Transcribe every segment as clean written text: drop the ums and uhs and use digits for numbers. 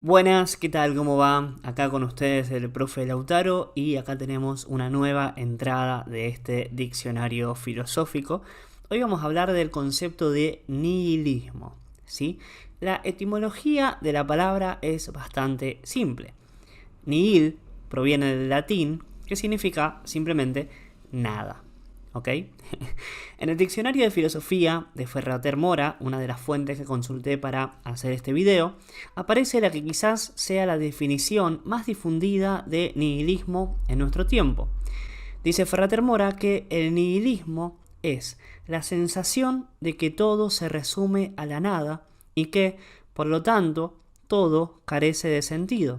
Buenas, ¿qué tal? ¿Cómo va? Acá con ustedes el profe Lautaro y acá tenemos una nueva entrada de este diccionario filosófico. Hoy vamos a hablar del concepto de nihilismo, ¿sí? La etimología de la palabra es bastante simple. Nihil proviene del latín, que significa simplemente nada. ¿Ok? En el diccionario de filosofía de Ferrater Mora, una de las fuentes que consulté para hacer este video, aparece la que quizás sea la definición más difundida de nihilismo en nuestro tiempo. Dice Ferrater Mora que el nihilismo es la sensación de que todo se resume a la nada y que, por lo tanto, todo carece de sentido.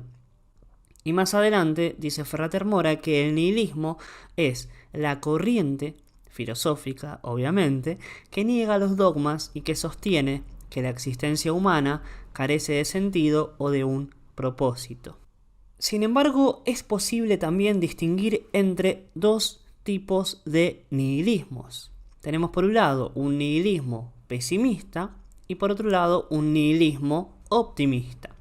Y más adelante dice Ferrater Mora que el nihilismo es la corriente filosófica, obviamente, que niega los dogmas y que sostiene que la existencia humana carece de sentido o de un propósito. Sin embargo, es posible también distinguir entre dos tipos de nihilismos. Tenemos por un lado un nihilismo pesimista y por otro lado un nihilismo optimista.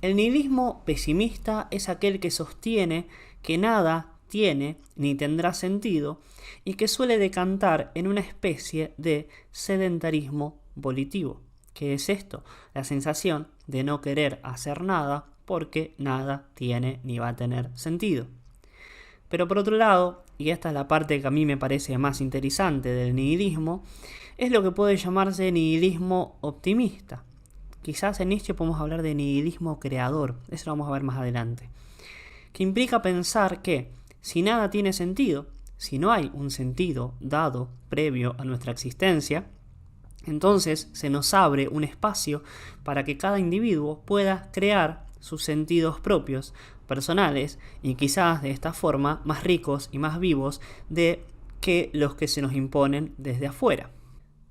El nihilismo pesimista es aquel que sostiene que nada tiene ni tendrá sentido y que suele decantar en una especie de sedentarismo volitivo. ¿Qué es esto? La sensación de no querer hacer nada porque nada tiene ni va a tener sentido. Pero por otro lado, y esta es la parte que a mí me parece más interesante del nihilismo, es lo que puede llamarse nihilismo optimista. Quizás en Nietzsche podemos hablar de nihilismo creador, eso lo vamos a ver más adelante, que implica pensar que si nada tiene sentido, si no hay un sentido dado previo a nuestra existencia, entonces se nos abre un espacio para que cada individuo pueda crear sus sentidos propios, personales, y quizás de esta forma más ricos y más vivos de que los que se nos imponen desde afuera.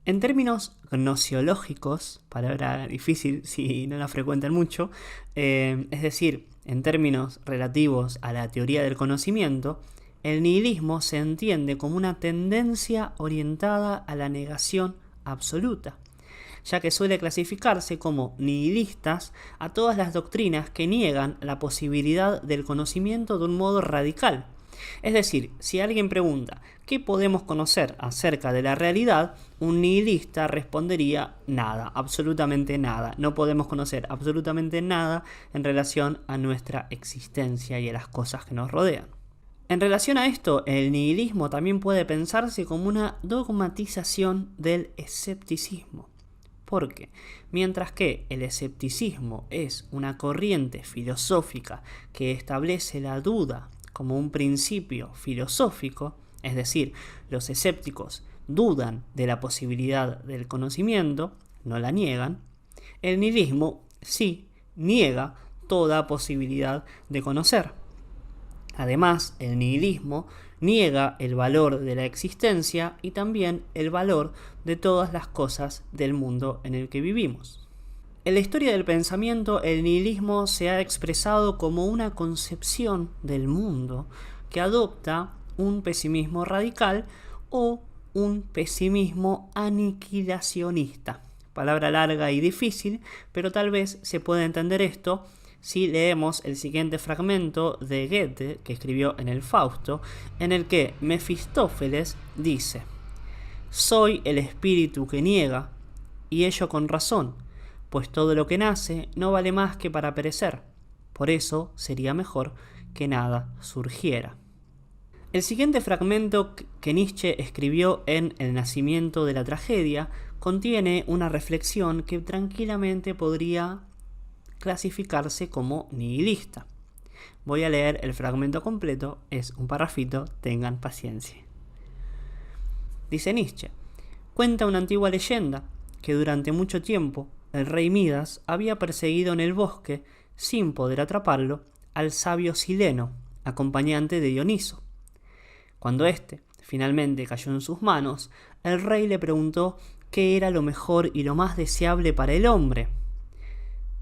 En términos gnosiológicos, palabra difícil si no la frecuentan mucho, es decir, en términos relativos a la teoría del conocimiento, el nihilismo se entiende como una tendencia orientada a la negación absoluta, ya que suele clasificarse como nihilistas a todas las doctrinas que niegan la posibilidad del conocimiento de un modo radical. Es decir, si alguien pregunta ¿qué podemos conocer acerca de la realidad?, un nihilista respondería nada, absolutamente nada. No podemos conocer absolutamente nada en relación a nuestra existencia y a las cosas que nos rodean. En relación a esto, el nihilismo también puede pensarse como una dogmatización del escepticismo. Porque, mientras que el escepticismo es una corriente filosófica que establece la duda como un principio filosófico, es decir, los escépticos dudan de la posibilidad del conocimiento, no la niegan, el nihilismo sí niega toda posibilidad de conocer. Además, el nihilismo niega el valor de la existencia y también el valor de todas las cosas del mundo en el que vivimos. En la historia del pensamiento, el nihilismo se ha expresado como una concepción del mundo que adopta un pesimismo radical o un pesimismo aniquilacionista. Palabra larga y difícil, pero tal vez se pueda entender esto si leemos el siguiente fragmento de Goethe, que escribió en el Fausto, en el que Mefistófeles dice: «Soy el espíritu que niega, y ello con razón, pues todo lo que nace no vale más que para perecer. Por eso sería mejor que nada surgiera». El siguiente fragmento que Nietzsche escribió en El nacimiento de la tragedia contiene una reflexión que tranquilamente podría clasificarse como nihilista. Voy a leer el fragmento completo, es un parrafito, tengan paciencia. Dice Nietzsche: «Cuenta una antigua leyenda que durante mucho tiempo el rey Midas había perseguido en el bosque, sin poder atraparlo, al sabio Sileno, acompañante de Dioniso. Cuando éste finalmente cayó en sus manos, el rey le preguntó qué era lo mejor y lo más deseable para el hombre.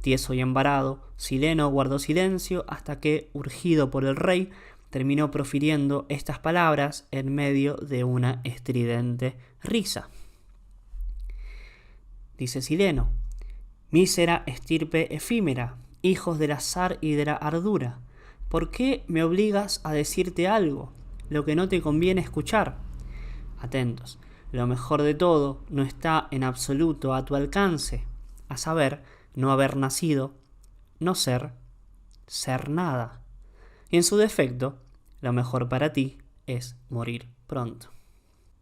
Tieso y embarado, Sileno guardó silencio hasta que, urgido por el rey, terminó profiriendo estas palabras en medio de una estridente risa. Dice Sileno: «Mísera estirpe efímera, hijos del azar y de la ardura. ¿Por qué me obligas a decirte algo, lo que no te conviene escuchar? Atentos, lo mejor de todo no está en absoluto a tu alcance, a saber, no haber nacido, no ser, ser nada. Y en su defecto, lo mejor para ti es morir pronto.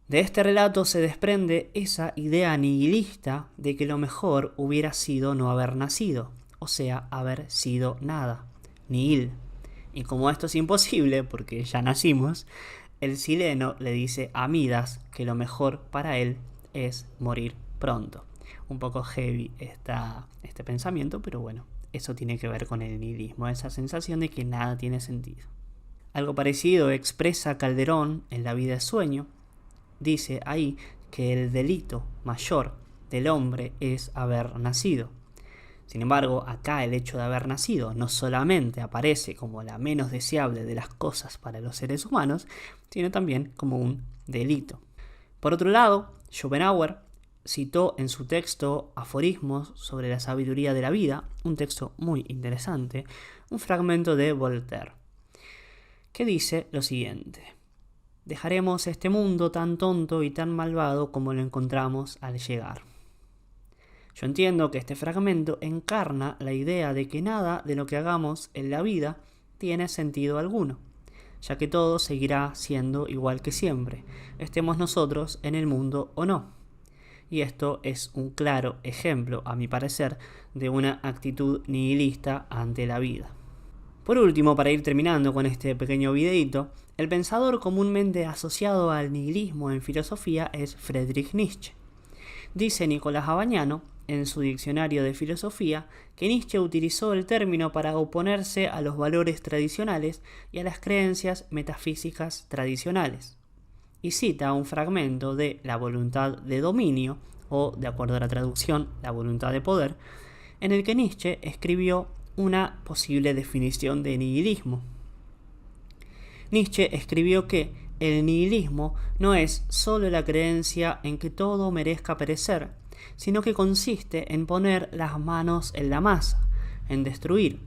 De este relato se desprende esa idea nihilista de que lo mejor hubiera sido no haber nacido, o sea, haber sido nada, nihil. Y como esto es imposible, porque ya nacimos, el Sileno le dice a Midas que lo mejor para él es morir pronto. Un poco heavy este pensamiento, pero bueno, eso tiene que ver con el nihilismo, esa sensación de que nada tiene sentido. Algo parecido expresa Calderón en La vida es sueño. Dice ahí que el delito mayor del hombre es haber nacido. Sin embargo, acá el hecho de haber nacido no solamente aparece como la menos deseable de las cosas para los seres humanos, sino también como un delito. Por otro lado, Schopenhauer citó en su texto Aforismos sobre la sabiduría de la vida, un texto muy interesante, un fragmento de Voltaire, que dice lo siguiente: dejaremos este mundo tan tonto y tan malvado como lo encontramos al llegar. Yo entiendo que este fragmento encarna la idea de que nada de lo que hagamos en la vida tiene sentido alguno, ya que todo seguirá siendo igual que siempre, estemos nosotros en el mundo o no. Y esto es un claro ejemplo, a mi parecer, de una actitud nihilista ante la vida. Por último, para ir terminando con este pequeño videíto, el pensador comúnmente asociado al nihilismo en filosofía es Friedrich Nietzsche. Dice Nicolás Abagnano, en su diccionario de filosofía, que Nietzsche utilizó el término para oponerse a los valores tradicionales y a las creencias metafísicas tradicionales. Y cita un fragmento de La voluntad de dominio, o, de acuerdo a la traducción, La voluntad de poder, en el que Nietzsche escribió una posible definición de nihilismo. Nietzsche escribió que el nihilismo no es solo la creencia en que todo merezca perecer, sino que consiste en poner las manos en la masa, en destruir.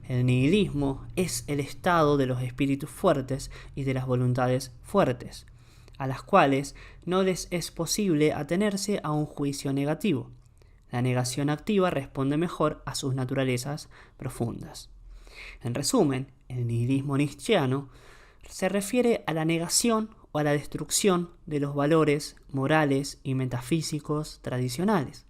El nihilismo es el estado de los espíritus fuertes y de las voluntades fuertes, a las cuales no les es posible atenerse a un juicio negativo. La negación activa responde mejor a sus naturalezas profundas. En resumen, el nihilismo nietzscheano se refiere a la negación o a la destrucción de los valores morales y metafísicos tradicionales.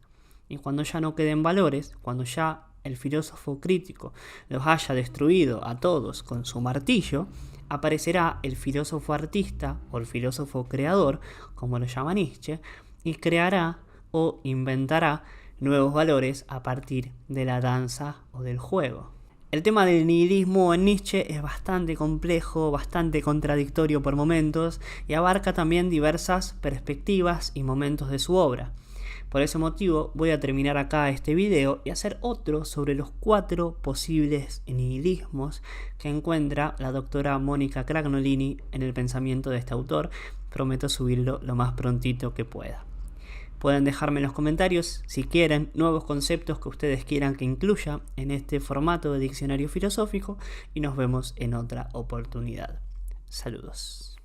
Y cuando ya no queden valores, cuando ya el filósofo crítico los haya destruido a todos con su martillo, aparecerá el filósofo artista o el filósofo creador, como lo llama Nietzsche, y creará o inventará nuevos valores a partir de la danza o del juego. El tema del nihilismo en Nietzsche es bastante complejo, bastante contradictorio por momentos y abarca también diversas perspectivas y momentos de su obra. Por ese motivo voy a terminar acá este video y hacer otro sobre los 4 posibles nihilismos que encuentra la doctora Mónica Cragnolini en el pensamiento de este autor. Prometo subirlo lo más prontito que pueda. Pueden dejarme en los comentarios si quieren nuevos conceptos que ustedes quieran que incluya en este formato de diccionario filosófico y nos vemos en otra oportunidad. Saludos.